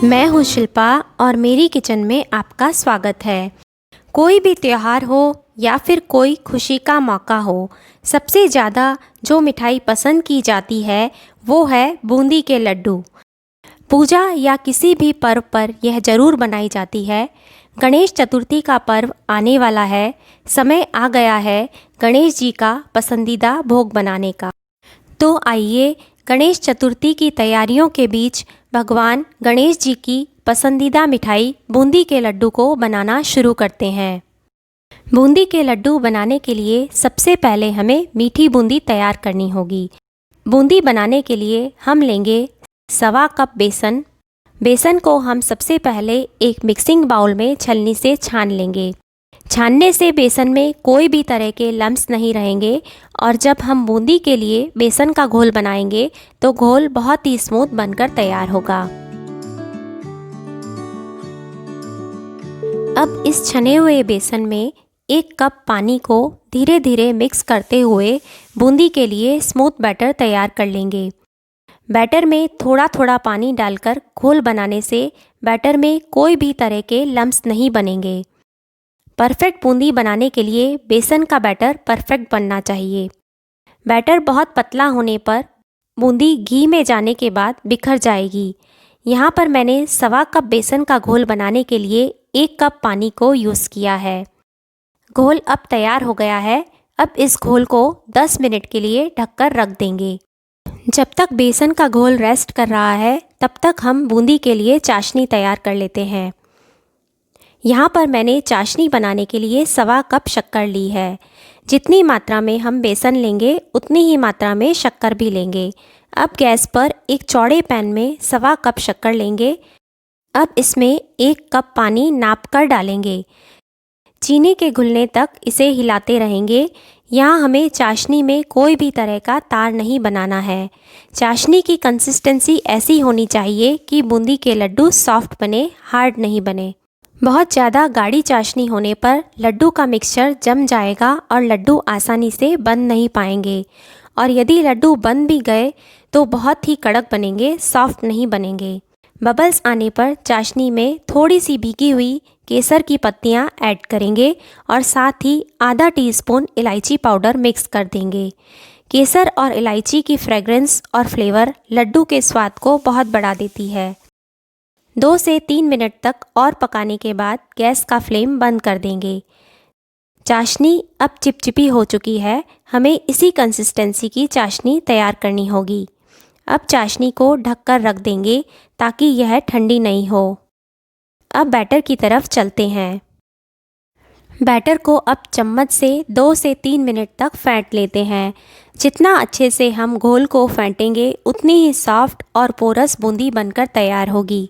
मैं हूँ शिल्पा और मेरी किचन में आपका स्वागत है। कोई भी त्यौहार हो या फिर कोई खुशी का मौका हो, सबसे ज़्यादा जो मिठाई पसंद की जाती है वो है बूंदी के लड्डू। पूजा या किसी भी पर्व पर यह ज़रूर बनाई जाती है। गणेश चतुर्थी का पर्व आने वाला है, समय आ गया है गणेश जी का पसंदीदा भोग बनाने का। तो आइए गणेश चतुर्थी की तैयारियों के बीच भगवान गणेश जी की पसंदीदा मिठाई बूंदी के लड्डू को बनाना शुरू करते हैं। बूंदी के लड्डू बनाने के लिए सबसे पहले हमें मीठी बूंदी तैयार करनी होगी। बूंदी बनाने के लिए हम लेंगे 1.25 कप बेसन। बेसन को हम सबसे पहले एक मिक्सिंग बाउल में छलनी से छान लेंगे। छानने से बेसन में कोई भी तरह के लम्स नहीं रहेंगे और जब हम बूंदी के लिए बेसन का घोल बनाएंगे तो घोल बहुत ही स्मूथ बनकर तैयार होगा। अब इस छने हुए बेसन में 1 कप पानी को धीरे धीरे मिक्स करते हुए बूंदी के लिए स्मूथ बैटर तैयार कर लेंगे। बैटर में थोड़ा थोड़ा पानी डालकर घोल बनाने से बैटर में कोई भी तरह के लम्स नहीं बनेंगे। परफेक्ट बूंदी बनाने के लिए बेसन का बैटर परफेक्ट बनना चाहिए। बैटर बहुत पतला होने पर बूंदी घी में जाने के बाद बिखर जाएगी। यहाँ पर मैंने 1.25 कप बेसन का घोल बनाने के लिए 1 कप पानी को यूज़ किया है। घोल अब तैयार हो गया है। अब इस घोल को 10 मिनट के लिए ढककर रख देंगे। जब तक बेसन का घोल रेस्ट कर रहा है तब तक हम बूंदी के लिए चाशनी तैयार कर लेते हैं। यहाँ पर मैंने चाशनी बनाने के लिए 1.25 कप शक्कर ली है। जितनी मात्रा में हम बेसन लेंगे उतनी ही मात्रा में शक्कर भी लेंगे। अब गैस पर एक चौड़े पैन में 1.25 कप शक्कर लेंगे। अब इसमें 1 कप पानी नाप कर डालेंगे। चीनी के घुलने तक इसे हिलाते रहेंगे। यहाँ हमें चाशनी में कोई भी तरह का तार नहीं बनाना है। चाशनी की कंसिस्टेंसी ऐसी होनी चाहिए कि बूंदी के लड्डू सॉफ्ट बने, हार्ड नहीं बने। बहुत ज़्यादा गाढ़ी चाशनी होने पर लड्डू का मिक्सचर जम जाएगा और लड्डू आसानी से बन नहीं पाएंगे, और यदि लड्डू बन भी गए तो बहुत ही कड़क बनेंगे, सॉफ्ट नहीं बनेंगे। बबल्स आने पर चाशनी में थोड़ी सी भीगी हुई केसर की पत्तियां ऐड करेंगे और साथ ही आधा टीस्पून इलायची पाउडर मिक्स कर देंगे। केसर और इलायची की फ्रेग्रेंस और फ्लेवर लड्डू के स्वाद को बहुत बढ़ा देती है। 2 से 3 मिनट तक और पकाने के बाद गैस का फ्लेम बंद कर देंगे। चाशनी अब चिपचिपी हो चुकी है। हमें इसी कंसिस्टेंसी की चाशनी तैयार करनी होगी। अब चाशनी को ढककर रख देंगे ताकि यह ठंडी नहीं हो। अब बैटर की तरफ चलते हैं। बैटर को अब चम्मच से 2 से 3 मिनट तक फेंट लेते हैं। जितना अच्छे से हम घोल को फेंटेंगे उतनी ही सॉफ्ट और पोरस बूंदी बनकर तैयार होगी।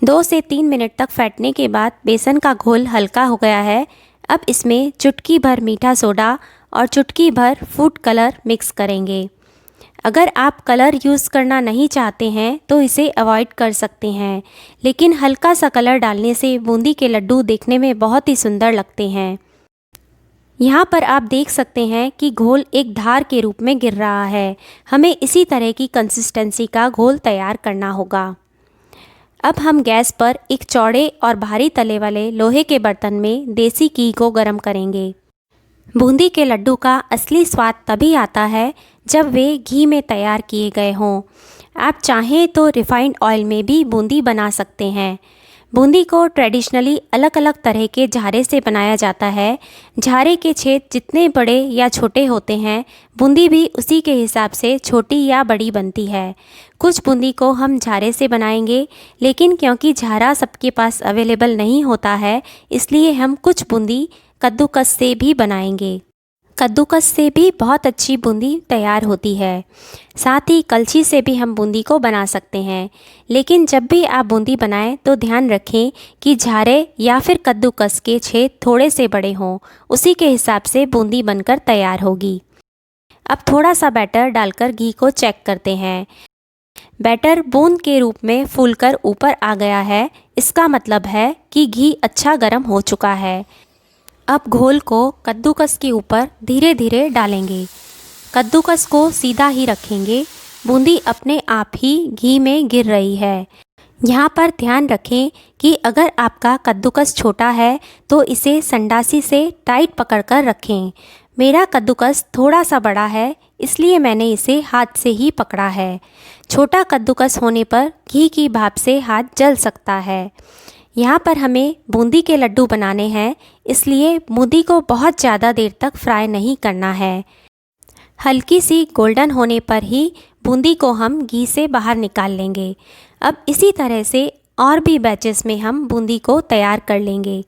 2 से 3 मिनट तक फेंटने के बाद बेसन का घोल हल्का हो गया है। अब इसमें चुटकी भर मीठा सोडा और चुटकी भर फूड कलर मिक्स करेंगे। अगर आप कलर यूज़ करना नहीं चाहते हैं तो इसे अवॉइड कर सकते हैं, लेकिन हल्का सा कलर डालने से बूंदी के लड्डू देखने में बहुत ही सुंदर लगते हैं। यहाँ पर आप देख सकते हैं कि घोल एक धार के रूप में गिर रहा है। हमें इसी तरह की कंसिस्टेंसी का घोल तैयार करना होगा। अब हम गैस पर एक चौड़े और भारी तले वाले लोहे के बर्तन में देसी घी को गर्म करेंगे। बूंदी के लड्डू का असली स्वाद तभी आता है जब वे घी में तैयार किए गए हों। आप चाहें तो रिफाइंड ऑयल में भी बूंदी बना सकते हैं। बूंदी को ट्रेडिशनली अलग अलग तरह के झारे से बनाया जाता है। झारे के छेद जितने बड़े या छोटे होते हैं, बूंदी भी उसी के हिसाब से छोटी या बड़ी बनती है। कुछ बूंदी को हम झारे से बनाएंगे, लेकिन क्योंकि झारा सबके पास अवेलेबल नहीं होता है, इसलिए हम कुछ बूंदी कद्दूकस से भी बनाएंगे। कद्दूकस से भी बहुत अच्छी बूंदी तैयार होती है। साथ ही कलछी से भी हम बूंदी को बना सकते हैं, लेकिन जब भी आप बूंदी बनाएं तो ध्यान रखें कि झारे या फिर कद्दूकस के छेद थोड़े से बड़े हों, उसी के हिसाब से बूंदी बनकर तैयार होगी। अब थोड़ा सा बैटर डालकर घी को चेक करते हैं। बैटर बूंद के रूप में फूलकर ऊपर आ गया है, इसका मतलब है कि घी अच्छा गर्म हो चुका है। अब घोल को कद्दूकस के ऊपर धीरे धीरे डालेंगे। कद्दूकस को सीधा ही रखेंगे। बूंदी अपने आप ही घी में गिर रही है। यहाँ पर ध्यान रखें कि अगर आपका कद्दूकस छोटा है तो इसे संडासी से टाइट पकड़कर रखें। मेरा कद्दूकस थोड़ा सा बड़ा है, इसलिए मैंने इसे हाथ से ही पकड़ा है। छोटा कद्दूकस होने पर घी की भाप से हाथ जल सकता है। यहाँ पर हमें बूंदी के लड्डू बनाने हैं, इसलिए बूंदी को बहुत ज़्यादा देर तक फ्राई नहीं करना है। हल्की सी गोल्डन होने पर ही बूंदी को हम घी से बाहर निकाल लेंगे। अब इसी तरह से और भी बैचेस में हम बूंदी को तैयार कर लेंगे।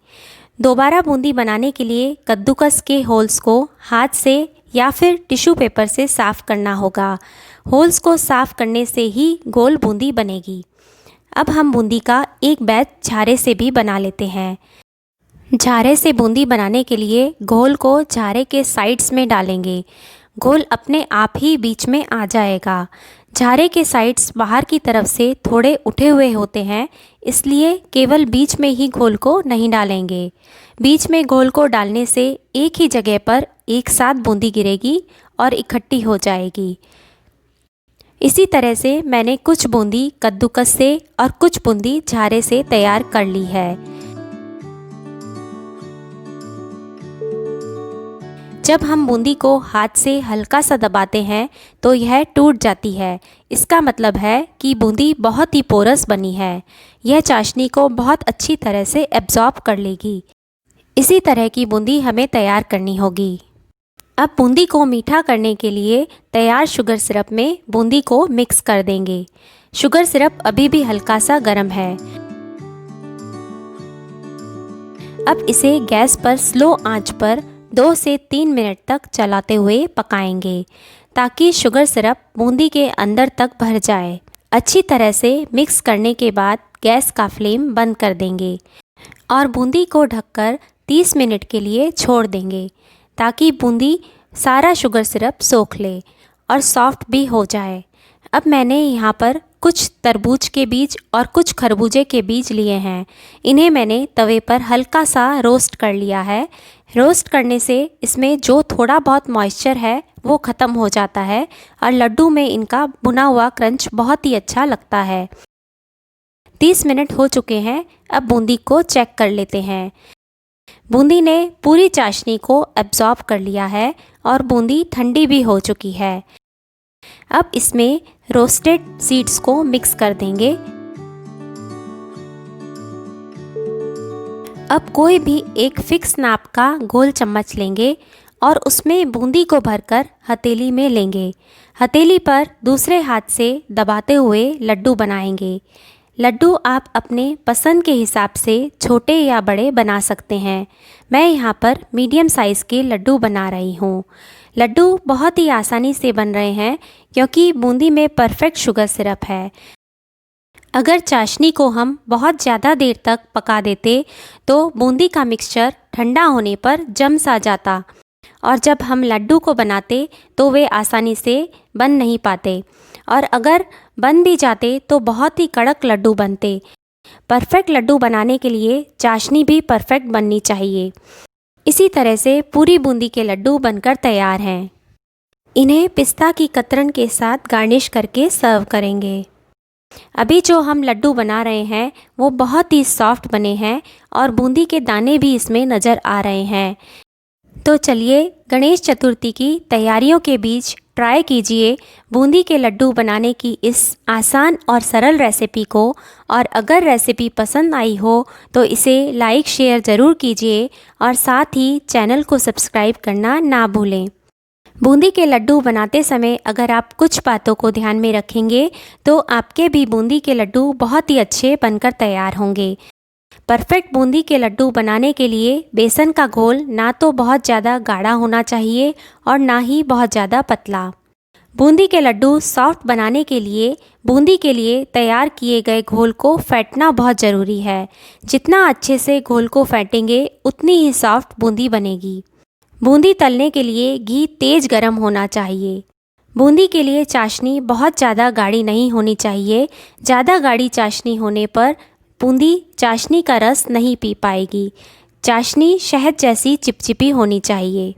दोबारा बूंदी बनाने के लिए कद्दूकस के होल्स को हाथ से या फिर टिश्यू पेपर से साफ़ करना होगा। होल्स को साफ़ करने से ही गोल बूंदी बनेगी। अब हम बूंदी का एक बैच झारे से भी बना लेते हैं। झारे से बूंदी बनाने के लिए घोल को झारे के साइड्स में डालेंगे। घोल अपने आप ही बीच में आ जाएगा। झारे के साइड्स बाहर की तरफ से थोड़े उठे हुए होते हैं, इसलिए केवल बीच में ही घोल को नहीं डालेंगे। बीच में घोल को डालने से एक ही जगह पर एक साथ बूंदी गिरेगी और इकट्ठी हो जाएगी। इसी तरह से मैंने कुछ बूंदी कद्दूकस से और कुछ बूंदी झारे से तैयार कर ली है। जब हम बूंदी को हाथ से हल्का सा दबाते हैं तो यह टूट जाती है। इसका मतलब है कि बूंदी बहुत ही पोरस बनी है। यह चाशनी को बहुत अच्छी तरह से एब्जॉर्ब कर लेगी। इसी तरह की बूंदी हमें तैयार करनी होगी। अब बूंदी को मीठा करने के लिए तैयार शुगर सिरप में बूंदी को मिक्स कर देंगे। शुगर सिरप अभी भी हल्का सा गर्म है। अब इसे गैस पर स्लो आंच पर 2 से 3 मिनट तक चलाते हुए पकाएंगे, ताकि शुगर सिरप बूंदी के अंदर तक भर जाए। अच्छी तरह से मिक्स करने के बाद गैस का फ्लेम बंद कर देंगे और बूंदी को ढककर 30 मिनट के लिए छोड़ देंगे, ताकि बूंदी सारा शुगर सिरप सोख ले और सॉफ्ट भी हो जाए। अब मैंने यहाँ पर कुछ तरबूज के बीज और कुछ खरबूजे के बीज लिए हैं। इन्हें मैंने तवे पर हल्का सा रोस्ट कर लिया है। रोस्ट करने से इसमें जो थोड़ा बहुत मॉइस्चर है वो ख़त्म हो जाता है और लड्डू में इनका भुना हुआ क्रंच बहुत ही अच्छा लगता है। 30 मिनट हो चुके हैं। अब बूंदी को चेक कर लेते हैं। बूंदी ने पूरी चाशनी को एब्जॉर्ब कर लिया है और बूंदी ठंडी भी हो चुकी है। अब इसमें रोस्टेड सीड्स को मिक्स कर देंगे। अब कोई भी एक फिक्स नाप का गोल चम्मच लेंगे और उसमें बूंदी को भरकर हथेली में लेंगे। हथेली पर दूसरे हाथ से दबाते हुए लड्डू बनाएंगे। लड्डू आप अपने पसंद के हिसाब से छोटे या बड़े बना सकते हैं। मैं यहाँ पर मीडियम साइज़ के लड्डू बना रही हूँ। लड्डू बहुत ही आसानी से बन रहे हैं क्योंकि बूंदी में परफेक्ट शुगर सिरप है। अगर चाशनी को हम बहुत ज़्यादा देर तक पका देते तो बूंदी का मिक्सचर ठंडा होने पर जम सा जाता और जब हम लड्डू को बनाते तो वे आसानी से बन नहीं पाते, और अगर बन भी जाते तो बहुत ही कड़क लड्डू बनते। परफेक्ट लड्डू बनाने के लिए चाशनी भी परफेक्ट बननी चाहिए। इसी तरह से पूरी बूंदी के लड्डू बनकर तैयार हैं। इन्हें पिस्ता की कतरन के साथ गार्निश करके सर्व करेंगे। अभी जो हम लड्डू बना रहे हैं वो बहुत ही सॉफ्ट बने हैं और बूंदी के दाने भी इसमें नज़र आ रहे हैं। तो चलिए गणेश चतुर्थी की तैयारियों के बीच ट्राई कीजिए बूंदी के लड्डू बनाने की इस आसान और सरल रेसिपी को। और अगर रेसिपी पसंद आई हो तो इसे लाइक शेयर ज़रूर कीजिए और साथ ही चैनल को सब्सक्राइब करना ना भूलें। बूंदी के लड्डू बनाते समय अगर आप कुछ बातों को ध्यान में रखेंगे तो आपके भी बूंदी के लड्डू बहुत ही अच्छे बनकर तैयार होंगे। परफेक्ट बूंदी के लड्डू बनाने के लिए बेसन का घोल ना तो बहुत ज़्यादा गाढ़ा होना चाहिए और ना ही बहुत ज़्यादा पतला। बूंदी के लड्डू सॉफ्ट बनाने के लिए बूंदी के लिए तैयार किए गए घोल को फेंटना बहुत ज़रूरी है। जितना अच्छे से घोल को फेंटेंगे उतनी ही सॉफ्ट बूंदी बनेगी। बूंदी तलने के लिए घी तेज़ गर्म होना चाहिए। बूंदी के लिए चाशनी बहुत ज़्यादा गाढ़ी नहीं होनी चाहिए। ज़्यादा गाढ़ी चाशनी होने पर बूंदी चाशनी का रस नहीं पी पाएगी। चाशनी शहद जैसी चिपचिपी होनी चाहिए।